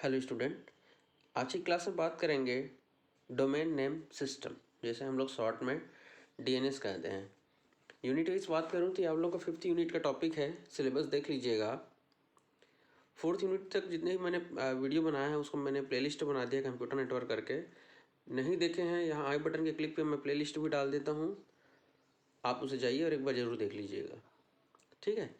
Hello student, आज की class में बात करेंगे डोमेन नेम सिस्टम, जैसे हम लोग शॉर्ट में डीएनएस कहते हैं। यूनिट वाइज बात करूँ तो आप लोगों का 5th यूनिट का टॉपिक है, सिलेबस देख लीजिएगा। 4th यूनिट तक जितने भी मैंने वीडियो बनाया है उसको मैंने प्लेलिस्ट बना दिया कंप्यूटर नेटवर्क करके। नहीं देखे हैं, यहाँ आई बटन के क्लिक पे मैं प्लेलिस्ट भी डाल देता हूँ, आप उसे जाइए और एक बार ज़रूर देख लीजिएगा। ठीक है,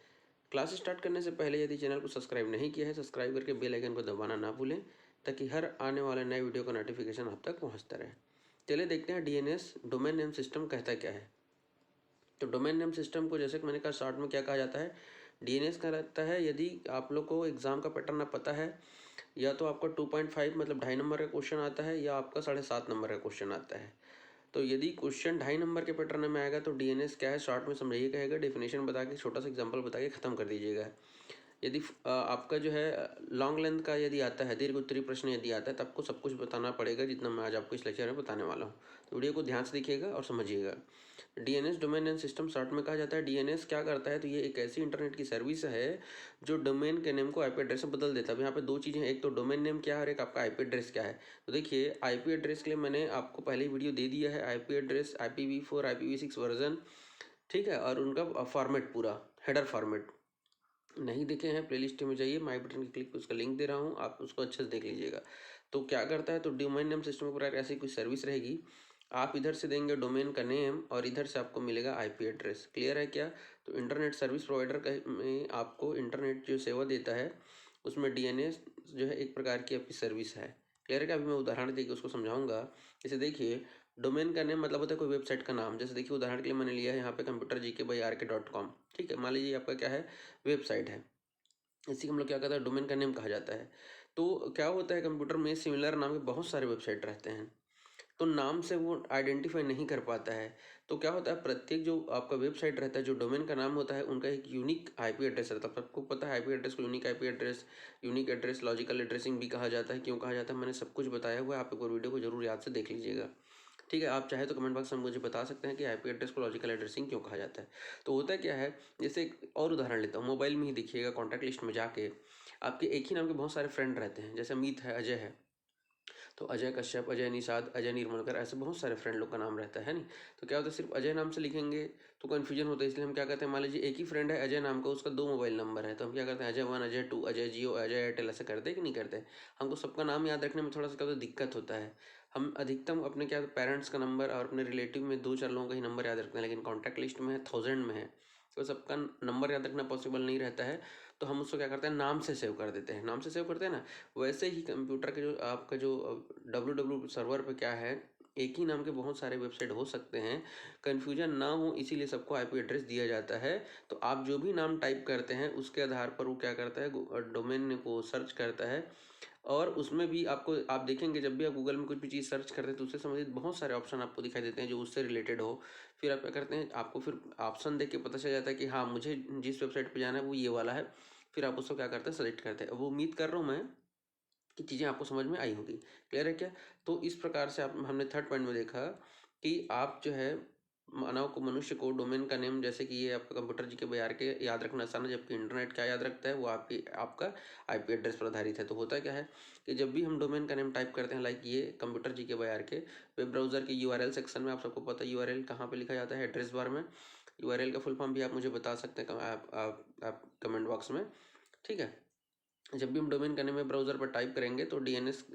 क्लास स्टार्ट करने से पहले यदि चैनल को सब्सक्राइब नहीं किया है, सब्सक्राइब करके बेल आइकन को दबाना ना भूलें ताकि हर आने वाले नए वीडियो का नोटिफिकेशन आप तक पहुंचता रहे। चलिए देखते हैं डीएनएस डोमेन नेम सिस्टम कहता क्या है। तो डोमेन नेम सिस्टम को जैसे कि मैंने कहा शॉर्ट में क्या कहा जाता है, डीएनएस कहलाता है। यदि आप लोग को एग्जाम का पैटर्न ना पता है, या तो आपका 2.5 मतलब 2.5 नंबर का क्वेश्चन आता है, या आपका 7.5 नंबर का क्वेश्चन आता है। तो यदि क्वेश्चन 2.5 नंबर के पैटर्न में आएगा तो डीएनएस क्या है शॉर्ट में समझिए कहेगा, डेफिनेशन बता के छोटा सा एग्जांपल बता के ख़त्म कर दीजिएगा। यदि आपका जो है लॉन्ग लेंथ का यदि आता है, दीर्घ उत्तरीय प्रश्न यदि आता है, तो आपको सब कुछ बताना पड़ेगा जितना मैं आज आपको इस लेक्चर में बताने वाला हूँ। तो वीडियो को ध्यान से देखिएगा और समझिएगा। DNS domain name system short में कहा जाता है। डीएनएस क्या करता है, तो ये एक ऐसी इंटरनेट की सर्विस है जो डोमेन के नेम को आईपी एड्रेस में बदल देता है। यहाँ पे दो चीज़ें हैं, एक तो डोमेन नेम क्या है और एक आपका आईपी एड्रेस क्या है। तो देखिए, आईपी एड्रेस के लिए मैंने आपको पहले ही वीडियो दे दिया है, IP address IPv4 IPv6 version, ठीक है, और उनका फॉर्मेट पूरा हेडर फॉर्मेट नहीं देखे हैं प्लेलिस्ट में जाइए, माई बटन की क्लिक पे उसका लिंक दे रहा हूँ, आप उसको अच्छे से देख लीजिएगा। तो क्या करता है, तो डोमेन नेम सिस्टम पर ऐसी कोई सर्विस रहेगी, आप इधर से देंगे डोमेन का नेम और इधर से आपको मिलेगा आईपी एड्रेस। क्लियर है क्या? तो इंटरनेट सर्विस प्रोवाइडर में आपको इंटरनेट जो सेवा देता है उसमें डीएनएस जो है एक प्रकार की आपकी सर्विस है। क्लियर है क्या? अभी मैं उदाहरण देकर उसको समझाऊंगा। जैसे देखिए, डोमेन का नेम मतलब होता है कोई वेबसाइट का नाम। जैसे देखिए, उदाहरण के लिए मैंने लिया है यहाँ पे computergk@rk.com। ठीक है, मान लीजिए आपका क्या है, वेबसाइट है, इसी को हम लोग क्या कहते हैं, डोमेन का नेम कहा जाता है। तो क्या होता है, कंप्यूटर में सिमिलर नाम के बहुत सारे वेबसाइट रहते हैं, तो नाम से वो आइडेंटिफाई नहीं कर पाता है। तो क्या होता है, प्रत्येक जो आपका वेबसाइट रहता है जो डोमेन का नाम होता है उनका एक यूनिक आईपी एड्रेस रहता है। सबको पता है आईपी एड्रेस को unique IP address, unique address logical addressing भी कहा जाता है। क्यों कहा जाता है, मैंने सब कुछ बताया हुआ है, आप एक बार वीडियो को जरूर याद से देख लीजिएगा। ठीक है, आप चाहे तो कमेंट बॉक्स में मुझे बता सकते हैं कि आईपी एड्रेस को लॉजिकल एड्रेसिंग क्यों कहा जाता है। तो होता क्या है, जैसे एक और उदाहरण लेता हूँ, मोबाइल में ही देखिएगा, कॉन्टैक्ट लिस्ट में जाके आपके एक ही नाम के बहुत सारे फ्रेंड रहते हैं, जैसे अमित है, अजय है, तो अजय कश्यप, अजय निषाद, अजय निर्मलकर, ऐसे बहुत सारे फ्रेंड लोग का नाम रहता है नहीं। तो क्या होता है, सिर्फ अजय नाम से लिखेंगे तो कन्फ्यूजन होता है, इसलिए हम क्या कहते हैं, मान लीजिए एक ही फ्रेंड है अजय नाम का, उसका 2 मोबाइल नंबर है, तो हम क्या करते हैं, अजय 1, अजय 2, अजय जियो, अजय एयरटेल, ऐसे करते हैं कि नहीं करते। हमको सबका नाम याद रखने में थोड़ा सा क्या होता है, दिक्कत होता है। हम अधिकतम अपने क्या पेरेंट्स का नंबर और अपने रिलेटिव में 2-4 लोगों का ही नंबर याद रखते हैं, लेकिन कॉन्टैक्ट लिस्ट में है 1000 में है, तो सबका नंबर याद रखना पॉसिबल नहीं रहता है। तो हम उसको क्या करते हैं, नाम से सेव कर देते हैं। नाम से सेव करते हैं ना, वैसे ही कंप्यूटर के जो आपका जो डब्ल्यू सर्वर पे क्या है, एक ही नाम के बहुत सारे वेबसाइट हो सकते हैं, कन्फ्यूजन ना हो इसीलिए सबको आईपी एड्रेस दिया जाता है। तो आप जो भी नाम टाइप करते हैं उसके आधार पर वो क्या करता है, डोमेन को सर्च करता है। और उसमें भी आपको, आप देखेंगे जब भी आप गूगल में कुछ भी चीज़ सर्च करते हैं तो उससे संबंधित बहुत सारे ऑप्शन आपको दिखाई देते हैं जो उससे रिलेटेड हो। फिर आप क्या करते हैं, आपको फिर ऑप्शन देख के पता चल जाता है कि हाँ, मुझे जिस वेबसाइट पे जाना है वो ये वाला है। फिर आप उसको क्या करते हैं, सेलेक्ट करते हैं। वो उम्मीद कर रहा हूँ मैं कि चीज़ें आपको समझ में आई होगी। क्लियर है क्या? तो इस प्रकार से आप, हमने थर्ड पॉइंट में देखा कि आप जो है मानव को, मनुष्य को डोमेन का नेम, जैसे कि ये आपका कंप्यूटर जी के बयार के याद रखना आसान है, जबकि इंटरनेट क्या याद रखता है, वो आपका आईपी एड्रेस पर आधारित है। तो होता क्या है कि जब भी हम डोमेन का नेम टाइप करते हैं, लाइक ये कंप्यूटर जी के बयार के वेब ब्राउजर के यूआरएल सेक्शन में, आप सबको पता है यूआरएल कहाँ पे लिखा जाता है, एड्रेस बार में। यूआरएल का फुल फॉर्म भी आप मुझे बता सकते हैं, आप कमेंट बॉक्स में। ठीक है, जब भी हम डोमेन करने में ब्राउज़र पर टाइप करेंगे तो डीएनएस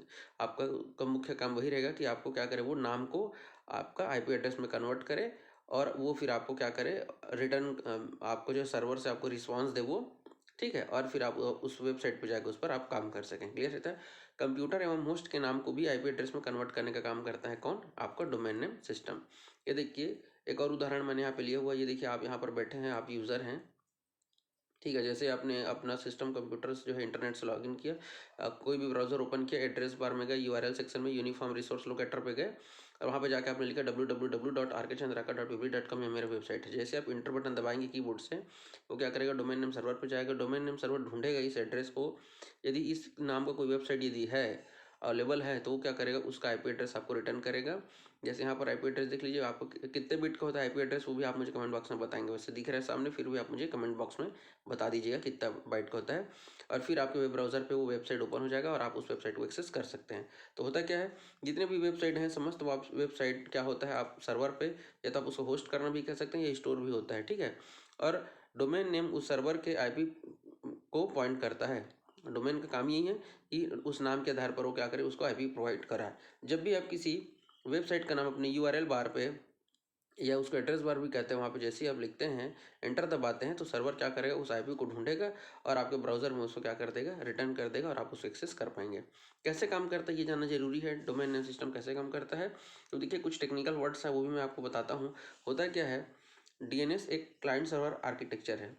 आपका का मुख्य काम वही रहेगा कि आपको क्या करे, वो नाम को आपका आईपी एड्रेस में कन्वर्ट करे, और वो फिर आपको क्या करे, रिटर्न आपको जो सर्वर से आपको रिस्पांस दे वो। ठीक है, और फिर आप उस वेबसाइट पर जाकर उस पर आप काम कर सकें। क्लियर रहता है? कंप्यूटर एवं होस्ट के नाम को भी आईपी एड्रेस में कन्वर्ट करने का काम करता है कौन? आपका डोमेन नेम सिस्टम। ये देखिए, एक और उदाहरण मैंने यहाँ पे लिया हुआ, ये देखिए, आप यहाँ पर बैठे हैं, आप यूज़र हैं। ठीक है, जैसे आपने अपना सिस्टम कंप्यूटर जो है इंटरनेट से लॉगिन किया, कोई भी ब्राउजर ओपन किया, एड्रेस बार में गए, यूआरएल सेक्शन में यूनिफॉर्म रिसोर्स लोकेटर पे गए, और वहाँ पे जाके आपने लिखा www.rkchandraka.pb.com, ये मेरा वेबसाइट है। जैसे आप इंटर बटन दबाएंगे कीबोर्ड से, वो क्या करेगा, डोमेन नेम सर्वर पे जाएगा, डोमेन नेम सर्वर ढूंढेगा इस एड्रेस को। यदि इस नाम का कोई वेबसाइट यदि है अवेलेबल है तो वो क्या करेगा, उसका आईपी एड्रेस आपको रिटर्न करेगा। जैसे यहाँ पर आईपी एड्रेस देख लीजिए, आपको कितने बिट का होता है आईपी एड्रेस वो भी आप मुझे कमेंट बॉक्स में बताएंगे। वैसे दिख रहा है सामने, फिर भी आप मुझे कमेंट बॉक्स में बता दीजिएगा कितना बाइट का होता है। और फिर आपके वेब ब्राउज़र पे वो वेबसाइट ओपन हो जाएगा और आप उस वेबसाइट को एक्सेस कर सकते हैं। तो होता क्या है, जितने भी वेबसाइट हैं समस्त वेबसाइट क्या होता है, आप सर्वर पे या तो आप उसको होस्ट करना भी कह सकते हैं या स्टोर भी होता है, ठीक है। और डोमेन नेम उस सर्वर के आईपी को पॉइंट करता है। डोमेन का काम यही है कि उस नाम के आधार पर वो क्या करे, उसको आईपी प्रोवाइड कराए। जब भी आप किसी वेबसाइट का नाम अपने यूआरएल बार पे या उसको एड्रेस बार भी कहते हैं, वहाँ पे जैसे ही आप लिखते हैं, एंटर दबाते हैं, तो सर्वर क्या करेगा, उस आईपी को ढूंढेगा और आपके ब्राउजर में उसको क्या कर देगा, रिटर्न कर देगा और आप उसको एक्सेस कर पाएंगे। कैसे काम करता है ये जानना जरूरी है, डोमेन नेम सिस्टम कैसे काम करता है। तो देखिए कुछ टेक्निकल वर्ड्स हैं वो भी मैं आपको बताता हूँ। होता क्या है, डीएनएस एक क्लाइंट सर्वर आर्किटेक्चर है।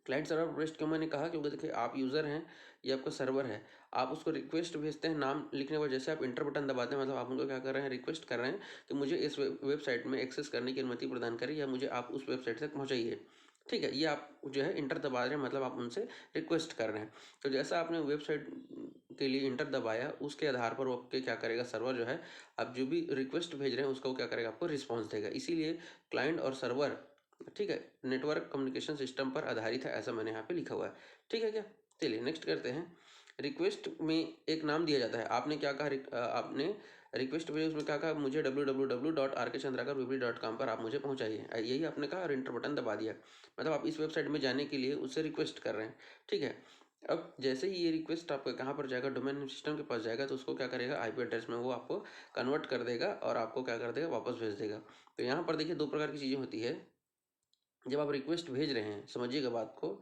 क्लाइंट सर्वर बेस्ड क्यों मैंने कहा, क्योंकि देखिए आप यूज़र हैं, ये आपका सर्वर है, आप उसको रिक्वेस्ट भेजते हैं नाम लिखने पर, जैसे आप इंटर बटन दबाते हैं मतलब आप उनको क्या कर रहे हैं, रिक्वेस्ट कर रहे हैं कि मुझे इस वेबसाइट में एक्सेस करने की अनुमति प्रदान करें या मुझे आप उस वेबसाइट तक पहुँचाइए, ठीक है। ये आप जो है इंटर दबा रहे हैं, मतलब आप उनसे रिक्वेस्ट कर रहे हैं। तो जैसा आपने वेबसाइट के लिए इंटर दबाया, उसके आधार पर वो आपके क्या करेगा, सर्वर जो है आप जो भी रिक्वेस्ट भेज रहे हैं उसका वो क्या करेगा, आपको रिस्पॉन्स देगा। इसीलिए क्लाइंट और सर्वर, ठीक है, नेटवर्क कम्युनिकेशन सिस्टम पर आधारित है, ऐसा मैंने यहाँ पे लिखा हुआ है, ठीक है क्या। चलिए नेक्स्ट करते हैं। रिक्वेस्ट में एक नाम दिया जाता है। आपने क्या कहा, आपने रिक्वेस्ट भेजी, उसमें क्या कहा, मुझे www.rkchandrakar.com पर आप मुझे पहुंचाइए, यही आपने कहा और इंटर बटन दबा दिया। मतलब आप इस वेबसाइट में जाने के लिए उससे रिक्वेस्ट कर रहे हैं, ठीक है। अब जैसे ही ये रिक्वेस्ट आपका कहाँ पर जाएगा, डोमेन सिस्टम के पास जाएगा, तो उसको क्या करेगा, आईपी एड्रेस में वो आपको कन्वर्ट कर देगा और आपको क्या कर देगा, वापस भेज देगा। तो यहाँ पर देखिए दो प्रकार की चीज़ें होती है। जब आप रिक्वेस्ट भेज रहे हैं, समझिएगा बात को,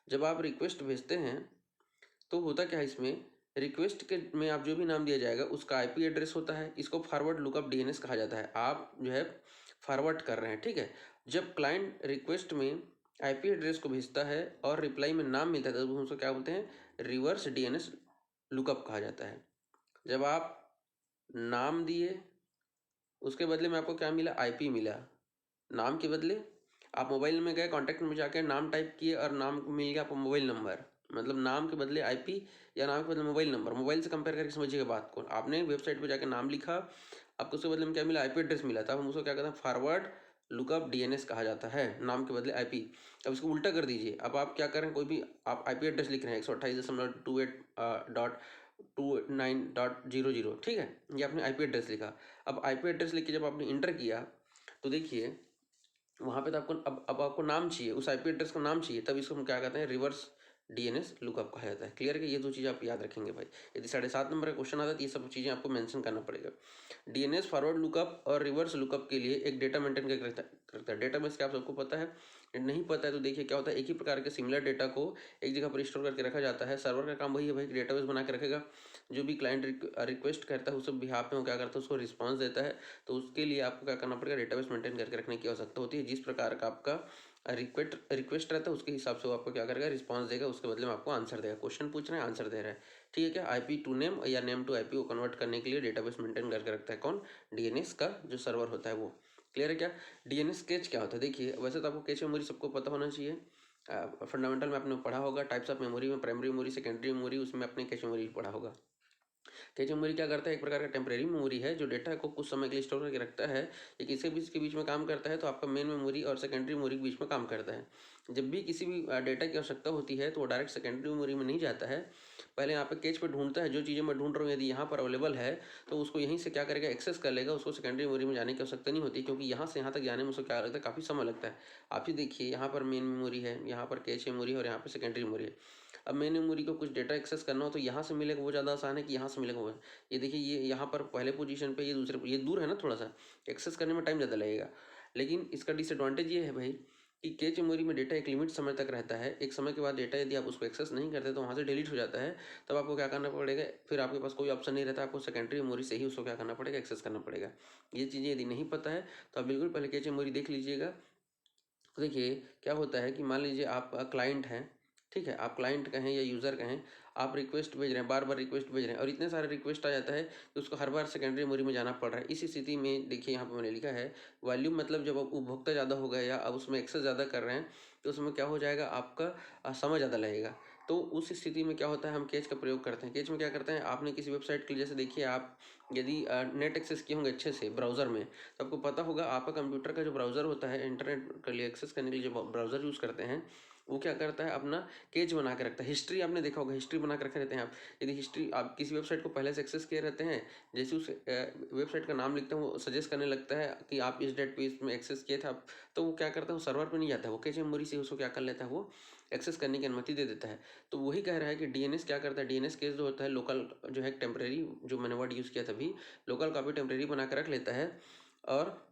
जब आप रिक्वेस्ट भेजते हैं तो होता क्या है, इसमें रिक्वेस्ट के में आप जो भी नाम दिया जाएगा उसका आईपी एड्रेस होता है। इसको फॉरवर्ड लुकअप डीएनएस कहा जाता है। आप जो है फॉरवर्ड कर रहे हैं, ठीक है। जब क्लाइंट रिक्वेस्ट में आईपी एड्रेस को भेजता है और रिप्लाई में नाम मिलता है तो उसको क्या बोलते हैं, रिवर्स डीएनएस लुकअप कहा जाता है। जब आप नाम दिए, उसके बदले में आपको क्या मिला, आईपी मिला। नाम के बदले आप मोबाइल में गए, कॉन्टैक्ट में जाकर नाम टाइप किए और नाम मिल गया आपको मोबाइल नंबर। मतलब नाम के बदले आईपी या नाम के बदले मोबाइल नंबर। मोबाइल से कंपेयर करके समझिएगा बात को। आपने वेबसाइट पर जाकर नाम लिखा, आपको उसके बदले में क्या मिला, आईपी एड्रेस मिला। तब हम उसको क्या कहते हैं, फॉरवर्ड लुकअप डीएनएस कहा जाता है, नाम के बदले आईपी। अब इसको उल्टा कर दीजिए। अब आप क्या करें, कोई भी आप आईपी एड्रेस लिख रहे हैं 128.28.29.00, ठीक है, ये आपने आईपी एड्रेस लिखा। अब आईपी एड्रेस लिख के जब आपने इंटर किया तो देखिए वहाँ पे तो आपको अब आपको नाम चाहिए, उस आईपी एड्रेस का नाम चाहिए, तब इसको हम क्या कहते हैं, रिवर्स डीएनएस लुकअप कहा जाता है। क्लियर है कि ये दो चीज़ आप याद रखेंगे भाई। यदि 7.5 नंबर का क्वेश्चन आता है तो ये सब चीज़ें आपको मेंशन करना पड़ेगा। डीएनएस फॉरवर्ड लुकअप और रिवर्स लुकअप के लिए एक डेटा मेंटेन करता है। डेटाबेस क्या आप सबको पता है, नहीं पता है तो देखिए क्या होता है, एक ही प्रकार के सिमिलर डेटा को एक जगह पर स्टोर करके रखा जाता है। सर्वर का काम वही है भाई, डेटाबेस बना के रखेगा। जो भी क्लाइंट रिक्वेस्ट करता है उस बिहाफ में वो क्या करता है, उसको रिस्पॉन्स देता है। तो उसके लिए आपको क्या करना पड़ेगा, डेटाबेस मेंटेन करके रखने की आवश्यकता होती है। जिस प्रकार का आपका रिक्वेस्ट रहता है उसके हिसाब से वो आपको क्या करेगा, रिस्पॉन्स देगा, उसके बदले में आपको आंसर देगा। क्वेश्चन पूछ रहे हैं, आंसर दे रहा है, ठीक है क्या। आईपी टू नेम या नेम टू आईपी को कन्वर्ट करने के लिए डेटाबेस मेंटेन करके रखता है कौन, डीएनएस का जो सर्वर होता है वो। क्लियर है क्या। डीएनएस कैच क्या होता है, देखिए वैसे तो आपको कैच मेमोरी सबको पता होना चाहिए। फंडामेंटल में आपने पढ़ा होगा, टाइप्स ऑफ मेमोरी में प्राइमरी मेमोरी, सेकेंडरी मेमोरी, उसमें आपने कैच मेमोरी पढ़ा होगा। कैच मेमोरी क्या करता है, एक प्रकार का टेम्परेरी मेमोरी है जो डेटा को कुछ समय के लिए स्टोर करके रखता है। ये किसी भी के बीच में काम करता है, तो आपका मेन मेमोरी और सेकेंडरी मेमोरी के बीच में काम करता है। जब भी किसी भी डेटा की आवश्यकता होती है तो वो डायरेक्ट सेकेंडरी मेमोरी में नहीं जाता है, पहले यहाँ पे कैच पे ढूंढता है। जो चीज़ें मैं ढूंढ रहा हूँ यदि यहाँ पर अवेलेबल है तो उसको यहीं से क्या करेगा, एक्सेस कर लेगा। उसको सेकेंडरी मेमोरी में जाने की आवश्यकता नहीं होती, क्योंकि यहाँ से यहाँ तक जाने में उसको क्या लगता है, काफ़ी समय लगता है। आप ही देखिए यहाँ पर मेन मेमोरी है, यहाँ पर कैच मेमोरी है और यहाँ पर सेकेंडरी मेमोरी है। अब मेन मेमोरी को कुछ डेटा एक्सेस करना हो तो यहाँ से मिलेगा वो ज़्यादा आसान है कि यहाँ से मिलेगा वो। ये देखिए ये यहाँ पर पहले पोजीशन पे, ये दूसरे, ये दूर है ना थोड़ा सा, एक्सेस करने में टाइम ज़्यादा लगेगा। लेकिन इसका डिसएडवांटेज ये है भाई कि कैच मेमोरी में डेटा एक लिमिट समय तक रहता है। एक समय के बाद डेटा यदि आप उसको एक्सेस नहीं करते तो वहाँ से डिलीट हो जाता है। तब आपको क्या करना पड़ेगा, फिर आपके पास कोई ऑप्शन नहीं रहता, आपको सेकेंडरी मेमोरी से ही उसको क्या करना पड़ेगा, एक्सेस करना पड़ेगा। ये चीज़ें यदि नहीं पता है तो आप बिल्कुल पहले कैच मेमोरी देख लीजिएगा। तो देखिए क्या होता है कि मान लीजिए आप क्लाइंट हैं, ठीक है, आप क्लाइंट कहें या यूज़र कहें, आप रिक्वेस्ट भेज रहे हैं, बार बार रिक्वेस्ट भेज रहे हैं और इतने सारे रिक्वेस्ट आ जाता है कि उसको हर बार सेकेंडरी मेमोरी में जाना पड़ रहा है। इस स्थिति में देखिए यहाँ पर मैंने लिखा है वॉल्यूम, मतलब जब उपभोक्ता ज़्यादा हो गया या आप उसमें एक्सेस ज़्यादा कर रहे हैं तो उसमें क्या हो जाएगा, आपका समय ज़्यादा लगेगा। तो उस स्थिति में क्या होता है, हम कैच का प्रयोग करते हैं। कैच में क्या करते हैं, आपने किसी वेबसाइट के लिए, जैसे देखिए आप यदि नेट एक्सेस किए होंगे अच्छे से ब्राउज़र में, तो आपको पता होगा आपका कंप्यूटर का जो ब्राउज़र होता है, इंटरनेट के लिए एक्सेस करने के लिए जो ब्राउज़र यूज़ करते हैं, वो क्या करता है, अपना केज बना के रखता है। हिस्ट्री आपने देखा होगा, हिस्ट्री बना के रखे रहते हैं आप। यदि हिस्ट्री आप किसी वेबसाइट को पहले से एक्सेस किए रहते हैं, जैसे उस वेबसाइट का नाम लिखते हैं, वो सजेस्ट करने लगता है कि आप इस डेट पे इसमें एक्सेस किए थे आप, तो वो क्या करता है, वो सर्वर पे नहीं जाता है, वो कैश मेमोरी से उसको क्या कर लेता है, वो एक्सेस करने की अनुमति दे देता है। तो वही कह रहा है कि डीएनएस क्या करता है, डीएनएस केस जो होता है लोकल, जो है टेम्परेरी, जो मैंने वर्ड यूज़ किया था अभी, लोकल कॉपी टेम्परेरी बना के रख लेता है, और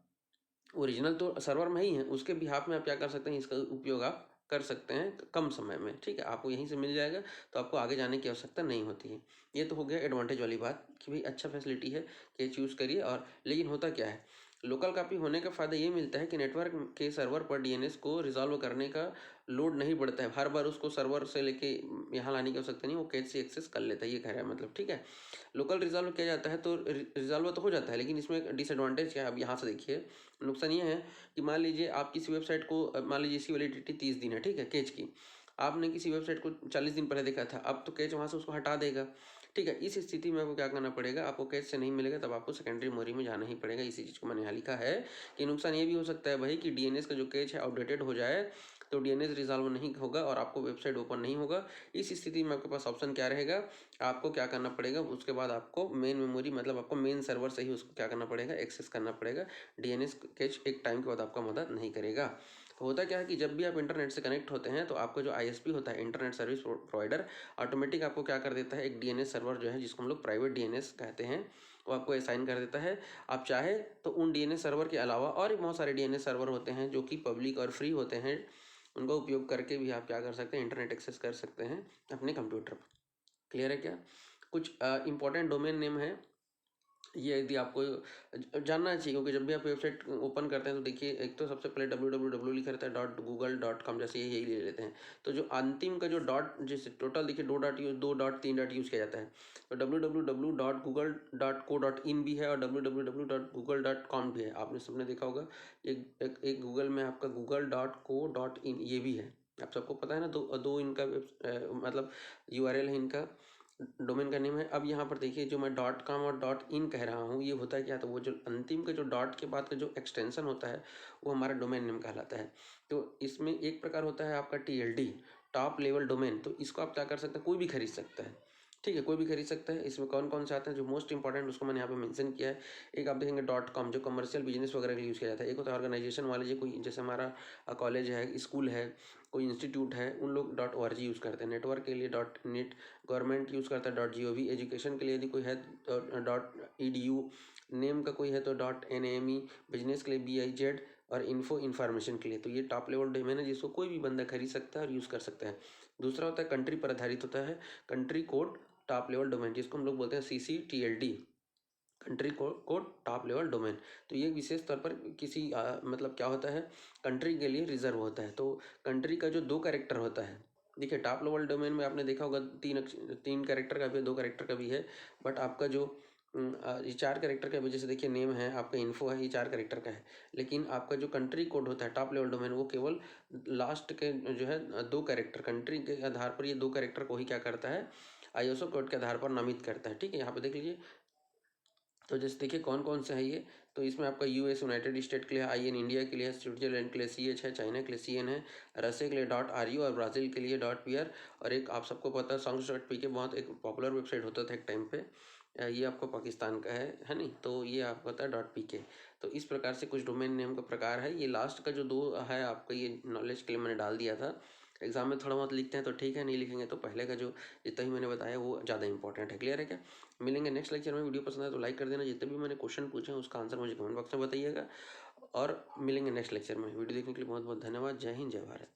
ओरिजिनल तो सर्वर में ही है, उसके बिहाफ में आप क्या कर सकते हैं, इसका उपयोग आप कर सकते हैं कम समय में। ठीक है, आपको यहीं से मिल जाएगा, तो आपको आगे जाने की आवश्यकता नहीं होती है। ये तो हो गया एडवांटेज वाली बात कि भाई अच्छा फैसिलिटी है कि चूज़ करिए। और लेकिन होता क्या है, लोकल कॉपी होने का फ़ायदा ये मिलता है कि नेटवर्क के सर्वर पर डीएनएस को रिजॉल्व करने का लोड नहीं बढ़ता है। हर बार उसको सर्वर से लेके यहाँ लाने की आवश्यकता नहीं, वो कैश से एक्सेस कर लेता है, ये कह रहा है मतलब। ठीक है, लोकल रिजॉल्व किया जाता है तो रिजॉल्व तो हो जाता है, लेकिन इसमें एक डिसएडवांटेज क्या है, अब यहाँ से देखिए। नुकसान ये है कि मान लीजिए आप किसी वेबसाइट को, मान लीजिए इसकी वैलिडिटी 30 दिन है, ठीक है, कैच की। आपने किसी वेबसाइट को 40 दिन पहले देखा था, अब तो कैच वहाँ से उसको हटा देगा। ठीक है, इस स्थिति में आपको क्या करना पड़ेगा, आपको कैच से नहीं मिलेगा, तब आपको सेकेंडरी मेमोरी में जाना ही पड़ेगा। इसी चीज़ को मैंने यहाँ लिखा है कि नुकसान ये भी हो सकता है भाई कि डीएनएस का जो कैच है आउटडेटेड हो जाए, तो डीएनएस रिजॉल्व नहीं होगा और आपको वेबसाइट ओपन नहीं होगा। इस स्थिति में आपके पास ऑप्शन क्या रहेगा, आपको क्या करना पड़ेगा, उसके बाद आपको मेन मेमोरी, मतलब आपको मेन सर्वर से ही उसको क्या करना पड़ेगा, एक्सेस करना पड़ेगा। डीएनएस कैच एक टाइम के बाद आपका मदद नहीं करेगा। तो होता क्या है कि जब भी आप इंटरनेट से कनेक्ट होते हैं, तो आपका जो आईएसपी होता है, इंटरनेट सर्विस प्रोवाइडर, ऑटोमेटिक आपको क्या कर देता है, एक डीएनएस सर्वर जो है, जिसको हम लोग प्राइवेट डीएनएस कहते हैं, वो आपको असाइन कर देता है। आप चाहे तो उन डीएनएस सर्वर के अलावा और भी बहुत सारे डीएनएस सर्वर होते हैं जो कि पब्लिक और फ्री होते हैं, उनका उपयोग करके भी आप क्या कर सकते हैं, इंटरनेट एक्सेस कर सकते हैं अपने कंप्यूटर पर। क्लियर है क्या? कुछ इंपॉर्टेंट डोमेन नेम है, ये यदि आपको जानना चाहिए, क्योंकि जब भी आप वेबसाइट ओपन करते हैं तो देखिए, एक तो सबसे पहले www लिखा रहता है .google.com, जैसे यही ले लेते हैं। तो जो अंतिम का जो डॉट, जैसे टोटल देखिए 2.3 यूज़ किया जाता है। तो www.google.co.in भी है और www.google.com भी है, आपने सबने देखा होगा। एक गूगल में आपका google.co.in ये भी है, आप सबको पता है ना। दो दो इनका मतलब यूआरएल है इनका, डोमेन का नेम है। अब यहाँ पर देखिए, जो मैं .com और .in कह रहा हूँ, ये होता है क्या, तो वो जो अंतिम का जो डॉट के बाद का जो एक्सटेंशन होता है, वो हमारा डोमेन नेम कहलाता है। तो इसमें एक प्रकार होता है आपका TLD, टॉप लेवल डोमेन। तो इसको आप क्या कर सकते हैं, कोई भी खरीद सकता है। ठीक है, कोई भी खरीद सकता है। इसमें कौन कौन से आते हैं, जो मोस्ट इंपॉर्टेंट, उसको मैंने यहाँ पे मेंशन किया है। एक आप देखेंगे .com, जो कमर्शियल बिजनेस वगैरह के लिए यूज़ किया जाता है। एक होता है ऑर्गेनाइजेशन वाले, जो कोई, जैसे हमारा कॉलेज है, स्कूल है, कोई इंस्टीट्यूट है, उन लोग .org यूज़ करते हैं। नेटवर्क के लिए .net, गवर्नमेंट यूज़ करता है .gov, एजुकेशन के लिए यदि कोई है तो .edu, नेम का कोई है तो .name, बिजनेस के लिए BIZ, और इन्फो इन्फॉर्मेशन के लिए। तो ये टॉप लेवल डोमेन है, जिसको कोई भी बंदा खरीद सकता है और यूज़ कर सकता है। दूसरा होता है कंट्री पर आधारित होता है, country code top level domain, जिसको हम लोग बोलते हैं CCTLD, country code top level domain. तो ये विशेष तौर पर किसी मतलब क्या होता है, कंट्री के लिए रिजर्व होता है। तो कंट्री का जो 2 कैरेक्टर होता है, देखिए टॉप लेवल डोमेन में आपने देखा होगा 3 कैरेक्टर का भी है, 2 कैरेक्टर का भी है। बट आपका जो ये 4 कैरेक्टर का भी, जैसे देखिए नेम है आपका, इन्फो है, ये 4 कैरेक्टर का है। लेकिन आपका जो कंट्री कोड होता है टॉप लेवल डोमेन, वो केवल लास्ट के जो है 2 कैरेक्टर, कंट्री के आधार पर ये 2 कैरेक्टर को ही क्या करता है, ISO कोड के आधार पर नामित करता है। ठीक है, यहाँ पे देख लीजिए। तो जैसे देखिए कौन कौन से है ये, तो इसमें आपका US यूनाइटेड स्टेट के लिए IN, इंडिया के लिए, स्विट्जरलैंड के लिए CH है, चाइना के लिए CN है, रसिया के लिए .RU, और ब्राज़ील के लिए .PR। और एक आप सबको पता है songs.pk, बहुत एक पॉपुलर वेबसाइट होता था एक टाइम पे, ये आपको पाकिस्तान का है नहीं, तो ये आपको पता है .pk। तो इस प्रकार से कुछ डोमेन नेम का प्रकार है। ये लास्ट का जो 2 है आपका, ये नॉलेज के लिए मैंने डाल दिया था। एग्जाम में थोड़ा बहुत लिखते हैं तो ठीक है, नहीं लिखेंगे तो पहले का जो जितना ही मैंने बताया वो ज़्यादा इंपॉर्टेंट है। क्लियर है क्या? मिलेंगे नेक्स्ट लेक्चर में। वीडियो पसंद है तो लाइक कर देना। जितने भी मैंने क्वेश्चन पूछे हैं उसका आंसर मुझे कमेंट बॉक्स में बताइएगा, और मिलेंगे नेक्स्ट लेक्चर में। वीडियो देखने के लिए बहुत बहुत धन्यवाद। जय हिंद, जय भारत।